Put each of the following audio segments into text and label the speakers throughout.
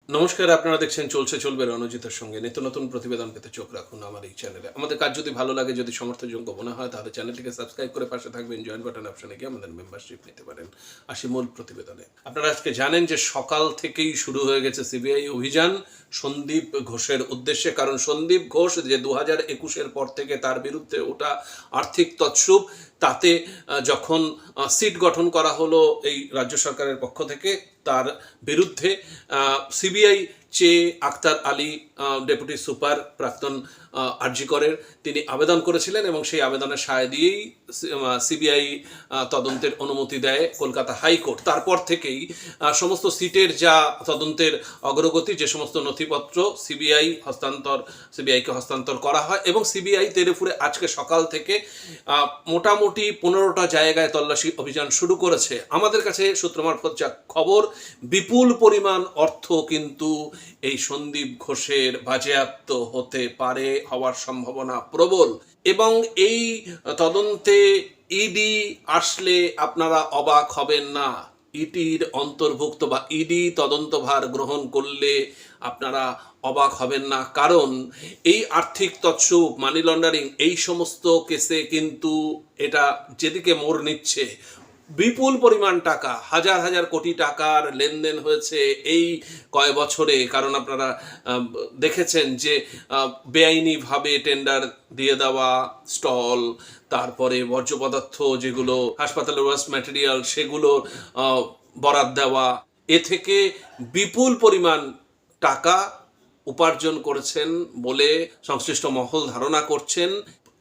Speaker 1: নমস্কার, আপনারা দেখছেন চলছে চলবে রণজিতের সঙ্গে। নিত্য নতুন প্রতিবেদন পেতে চোখ রাখুন আমার এই চ্যানেলে। আমাদের কাজ যদি ভালো লাগে, যদি সমর্থনযোগ্য মনে হয়, তাহলে চ্যানেলটিকে সাবস্ক্রাইব করে পাশে থাকবেন। জয়েন বাটন অপশনে গিয়ে আমাদের মেম্বারশিপ নিতে পারেন। আসি মূল প্রতিবেদনে। আপনারা আজকে জানেন যে সকাল থেকেই শুরু হয়ে গেছে সিবিআই অভিযান সন্দীপ ঘোষের উদ্দেশ্যে। কারণ সন্দীপ ঘোষ যে 2021-এর পর থেকে তার বিরুদ্ধে ওটা আর্থিক তছরূপ, তাতে যখন সিট গঠন করা হলো এই রাজ্য সরকারের পক্ষ থেকে, তার বিরুদ্ধে সিবিআই চেয়ে আক্তার আলী, ডেপুটি সুপার প্রাক্তন আরজি করের, তিনি আবেদন করেছিলেন এবং সেই আবেদনের সায় দিয়েই সিবিআই তদন্তের অনুমতি দেয় কলকাতা হাইকোর্ট। তারপর থেকেই সমস্ত সিটের যা তদন্তের অগ্রগতি, যে সমস্ত নথিপত্র সিবিআইকে হস্তান্তর করা হয়, এবং সিবিআই তেরেফুরে আজকে সকাল থেকে মোটামুটি 15টা জায়গায় তল্লাশি অভিযান শুরু করেছে। আমাদের কাছে সূত্র মারফত যা খবর, বিপুল পরিমাণ অর্থ কিন্তু এই সন্দীপ ঘোষের বাজেয়াপ্ত হতে পারে, হওয়ার সম্ভাবনা প্রবল। এবং এই তদন্তে ইডি আসলে আপনারা অবাক হবেন না। ইডির অন্তর্ভুক্ত বা ইডি তদন্তভার গ্রহণ করলে আপনারা অবাক হবেন না। কারণ এই আর্থিক তছরূপ, মানি লন্ডারিং, এই সমস্ত কেসে কিন্তু এটা যেদিকে মোড় নিচ্ছে, বিপুল পরিমাণ টাকা, হাজার হাজার কোটি টাকার লেনদেন হয়েছে এই কয় বছরে। কারণ আপনারা দেখেছেন যে বেআইনিভাবে টেন্ডার দিয়ে দেওয়া স্টল, তারপরে বর্জ্য পদার্থ যেগুলো হাসপাতালের ওয়েস্ট ম্যাটেরিয়াল, সেগুলো বরাদ দেওয়া, এ থেকে বিপুল পরিমাণ টাকা উপার্জন করেছেন বলে সংশ্লিষ্ট মহল ধারণা করছেন।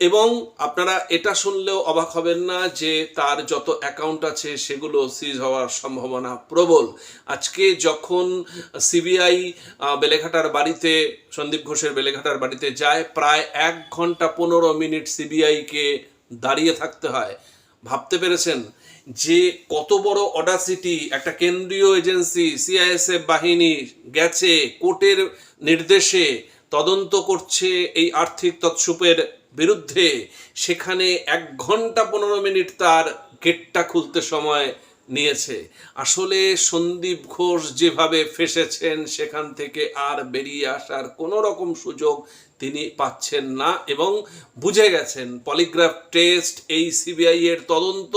Speaker 1: এবং আপনারা এটা শুনলেও অবাক হবেন না যে তার যত অ্যাকাউন্ট আছে সেগুলো সিজ হওয়ার সম্ভাবনা প্রবল। আজকে যখন সিবিআই বেলেঘাটার বাড়িতে, সন্দীপ ঘোষের বেলেঘাটার বাড়িতে যায়, প্রায় 1 ঘন্টা 15 মিনিট সিবিআইকে দাঁড়িয়ে থাকতে হয়। ভাবতে পেরেছেন যে কত বড় অডাসিটি! একটা কেন্দ্রীয় এজেন্সি, সিআইএসএফ বাহিনী গেছে কোর্টের নির্দেশে, তদন্ত করছে এই আর্থিক তছরূপের বিরুদ্ধে। সেখানে 1 ঘন্টা 15 মিনিট তার গেটটা খুলতে সময় নিয়েছে। আসলে সন্দীপ ঘোষ যেভাবে ফেসেছেন, সেখান থেকে আর বেরিয়ে আসার কোনো রকম সুযোগ তিনি পাচ্ছেন না, এবং বুঝে গেছেন পলিগ্রাফ টেস্ট, এই সিবিআই এর তদন্ত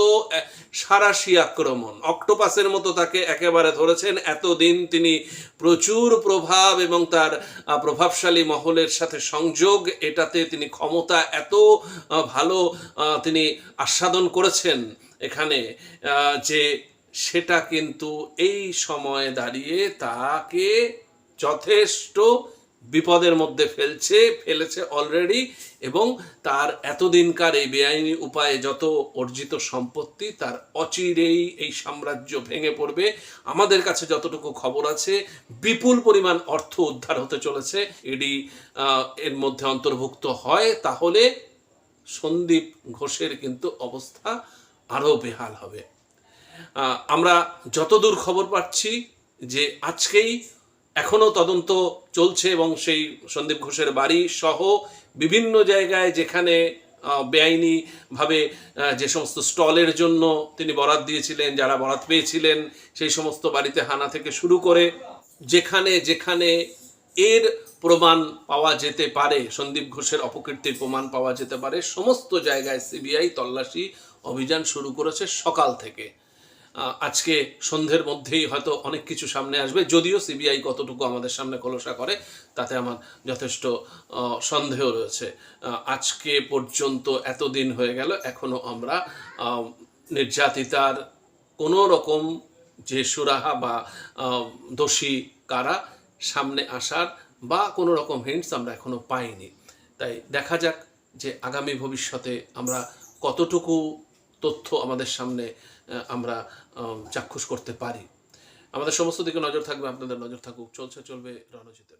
Speaker 1: সাঁড়াশি আক্রমণ, অক্টোপাসের মতো তাকে একেবারে ধরেছেন। এতদিন তিনি প্রচুর প্রভাব এবং তার প্রভাবশালী মহলের সাথে সংযোগ, এটাতে তিনি ক্ষমতা এত ভালো তিনি আস্বাদন করেছেন এখানে, যে সেটা কিন্তু এই সময় দাঁড়িয়ে তাকে যথেষ্ট বিপদের মধ্যে ফেলেছে অলরেডি। এবং তার এতদিনকার এই বেআইনি উপায়ে যত অর্জিত সম্পত্তি, তার অচিরেই এই সাম্রাজ্য ভেঙে পড়বে। আমাদের কাছে যতটুকু খবর আছে, বিপুল পরিমাণ অর্থ উদ্ধার হতে চলেছে। ইডি এর মধ্যে অন্তর্ভুক্ত হয়, তাহলে সন্দীপ ঘোষের কিন্তু অবস্থা আরও বেহাল হবে। আমরা যতদূর খবর পাচ্ছি যে আজকেই এখনও তদন্ত চলছে, এবং সেই সন্দীপ ঘোষের বাড়ি সহ বিভিন্ন জায়গায় যেখানে বেআইনিভাবে যে সমস্ত স্টলের জন্য তিনি বরাত দিয়েছিলেন, যারা বরাত পেয়েছিলেন, সেই সমস্ত বাড়িতে হানা থেকে শুরু করে যেখানে যেখানে এর প্রমাণ পাওয়া যেতে পারে, সন্দীপ ঘোষের অপকীর্তির প্রমাণ পাওয়া যেতে পারে, সমস্ত জায়গায় সিবিআই তল্লাশি অভিযান শুরু করেছে সকাল থেকে। আজকে সন্ধ্যের মধ্যেই হয়তো অনেক কিছু সামনে আসবে, যদিও সিবিআই কতটুকু আমাদের সামনে খোলসা করে তাতে আমার যথেষ্ট সন্দেহ রয়েছে। আজকে পর্যন্ত এতদিন হয়ে গেল, এখনও আমরা নির্যাতিতার কোনো রকম যে সুরাহা বা দোষী কারা, সামনে আসার বা কোনো রকম হিন্টস আমরা এখনও পাইনি। তাই দেখা যাক যে আগামী ভবিষ্যতে আমরা কতটুকু তথ্য আমাদের সামনে আমরা চাক্ষুষ করতে পারি। আমাদের সমস্ত দিকে নজর থাকবে, আপনাদের নজর থাকুক। চলছে চলবে রণজিতের।